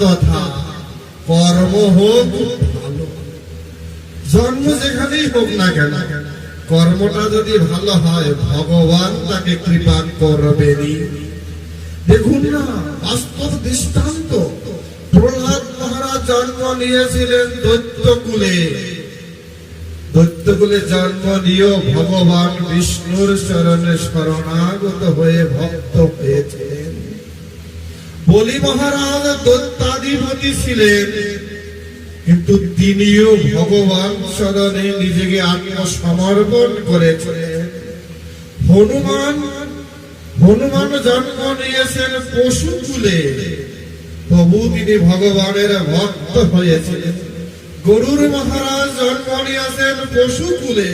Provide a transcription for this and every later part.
কথা, কর্ম হোক ভালো। জন্ম যেখানেই হোক না কেন, কর্মটা যদি ভালো হয় ভগবান তাকে কৃপা করবেনই। দেখুন না, বাস্তব দৃষ্টান্ত। প্রহ্লাদ মহারাজ জন্ম নিয়েছিলেন দৈত্যকুলে। দৈত্যকুলে জন্ম নিয়েও ভগবান বিষ্ণুর চরণে শরণাগত হয়ে ভক্ত হয়েছিলেন। বলি মহারাজ দৈত্যাধিপতি ছিলেন, কিন্তু তিনিও ভগবান চরণে নিজেকে আত্মসমর্পণ করেছিলেন। হনুমান জন্ম নিয়েছেন পশুকুলে, তবু তিনি ভগবানের ভক্ত হয়েছিলেন। গরুর মহারাজ জন্ম নিয়েছেন পশুকুলে,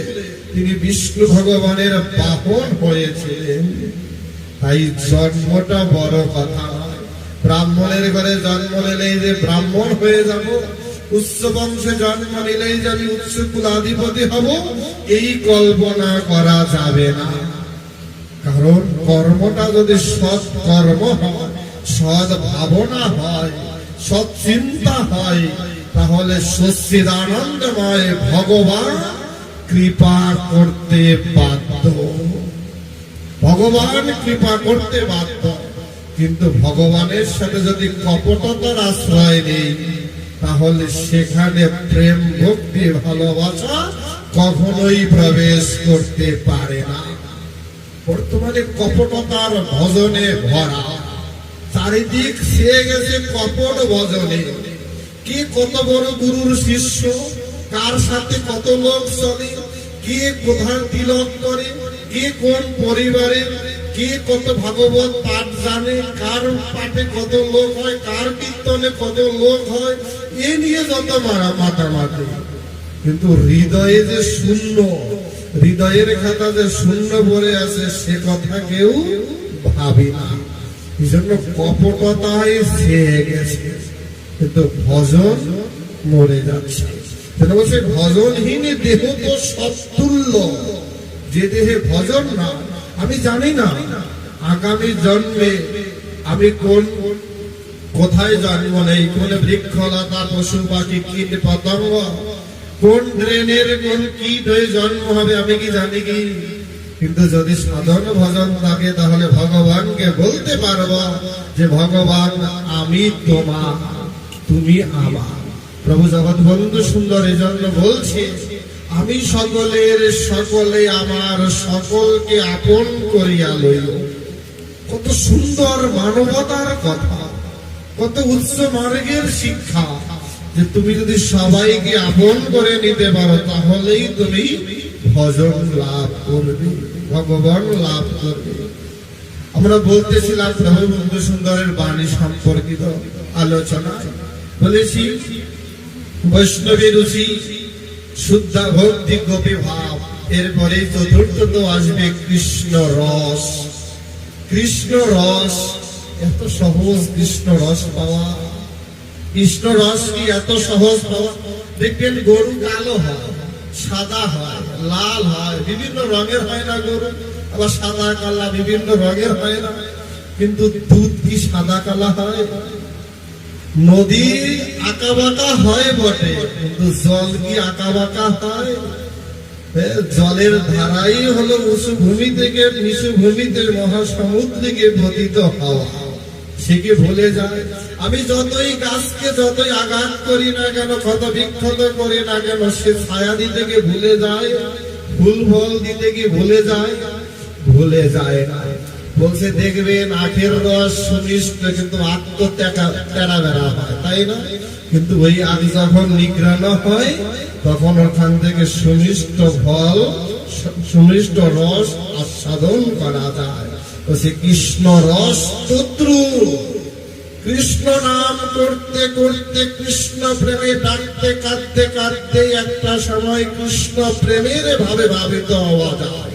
তিনি বিষ্ণু ভগবানের বাহন হয়েছিলেন। তাই জন্মটা বড় কথা। ব্রাহ্মণের ঘরে জন্ম নিলেই যে ব্রাহ্মণ হয়ে যাব, উচ্চ বংশে জন্ম নিলেই যে আমি উচ্চ কুলাধিপতি হব, এই কল্পনা করা যাবে না। কারণ কর্মটা যদি সৎ কর্ম হয়, সৎ ভাবনা হয়, সৎ চিন্তা হয়, তাহলে সচ্চিদানন্দময় ভগবান কৃপা করতে বাধ্য। ভগবান কৃপা করতে বাধ্য। কিন্তু ভগবানের সাথে যদি কপটতার আশ্রয় নেই, তাহলে সেখানে প্রেম ভক্তি ভালোবাসা কখনোই প্রবেশ করতে পারে না। বর্তমানে কপটতার ভজনে ভরা, চারিদিক ছেয়ে গেছে কপট ভজনে। কে কত বড় গুরুর শিষ্য, কার সাথে কত লোক চলে, কে কোথায় তিলক করে, কে কোন পরিবারে, কে কত ভাগবত পাঠ জানে, কার পাঠে কত লোক হয়, কার কীর্তনে কত লোক হয়, এ নিয়ে যত মাতামাতি। কিন্তু হৃদয়ে যে শূন্য, হৃদয়ের খাতা যে শূন্য পড়ে আছে, সে কথা কেউ ভাবি না। এই জন্য কপটতায় ছেয়ে গেছে, কিন্তু ভজন মরে যাচ্ছে। বলছে ভজনহীন দেহ তো সতুল্য, যে দেহে ভজন না। আমি জানি না আগামী জন্মে আমি কোথায় জন্ম নেই, কোন বৃক্ষলতা পশু পাখি কীট পতঙ্গ, কোন ড্রেনের কোন কীট হয়ে জন্ম হবে, আমি কি জানি কি? কিন্তু যদি সাধন ভজন থাকে, তাহলে ভগবানকে বলতে পারবো যে ভগবান আমি তোমার, তুমি আমার। প্রভু জগৎ বন্ধু সুন্দর এজন্য বলছে, আমি সকলের সকলে আমার, সকলকে আপন করিয়া লইল। কত সুন্দর মানবতার কথা, কত উচ্চ মার্গের শিক্ষা, যে তুমি যদি সবাইকে আপন করে নিতে পারো, তাহলেই তুমি ভজন লাভ করবে, ভগবান লাভ করবে। আমরা বলতেছিলাম প্রভু বন্ধু সুন্দরের বাণী সম্পর্কিত আলোচনা, বলেছি বৈষ্ণবী রুচি, শুদ্ধা ভক্তি গোপী ভাব, এরপরে চতুর্থ তো আসবে কৃষ্ণ রস। কৃষ্ণ রস এত সহজ, কৃষ্ণ রস পাওয়া। কৃষ্ণ রস কি এত সহজ পাওয়া? দেখবেন গরু কালো হয়, সাদা হয়, লাল হয়, বিভিন্ন রঙের হয় না গরু? আবার সাদা কালা বিভিন্ন রঙের হয় না? কিন্তু দুধ কি সাদা কালা হয়? নদী আঁকা বাঁকা হয় বটে, কিন্তু জল কি আঁকা বাঁকা হয়? জলের ধারাই হলো উঁচু ভূমি থেকে নিচু ভূমিতে মহাসমুদ্রে পতিত হওয়া। সে কি ভুলে যায়? আমি যতই গাছকে যতই আঘাত করি না কেন, কত বিক্ষত করি না কেন, সে ছায়া দিতে গিয়ে ভুলে যায়, ফুল ফল দিতে গিয়ে ভুলে যায়, ভুলে যায় না। বলছে দেখবেন আখের রস সুমিষ্ট, কিন্তু আত্মত্যাগা তেরা বেড়া হয়, তাই না? কিন্তু ওই আগ যখন নিগ্রহ হয়, তখন ওখান থেকে সুমিষ্ট ফল, সুমিষ্ট রস আস্বাদন করা যায়। বলছে কৃষ্ণ রস শত্রু। কৃষ্ণ নাম করতে করতে, কৃষ্ণ প্রেমে ডাকতে কাঁদতে কাঁদতে একটা সময় কৃষ্ণ প্রেমের ভাবে ভাবিত হওয়া যায়।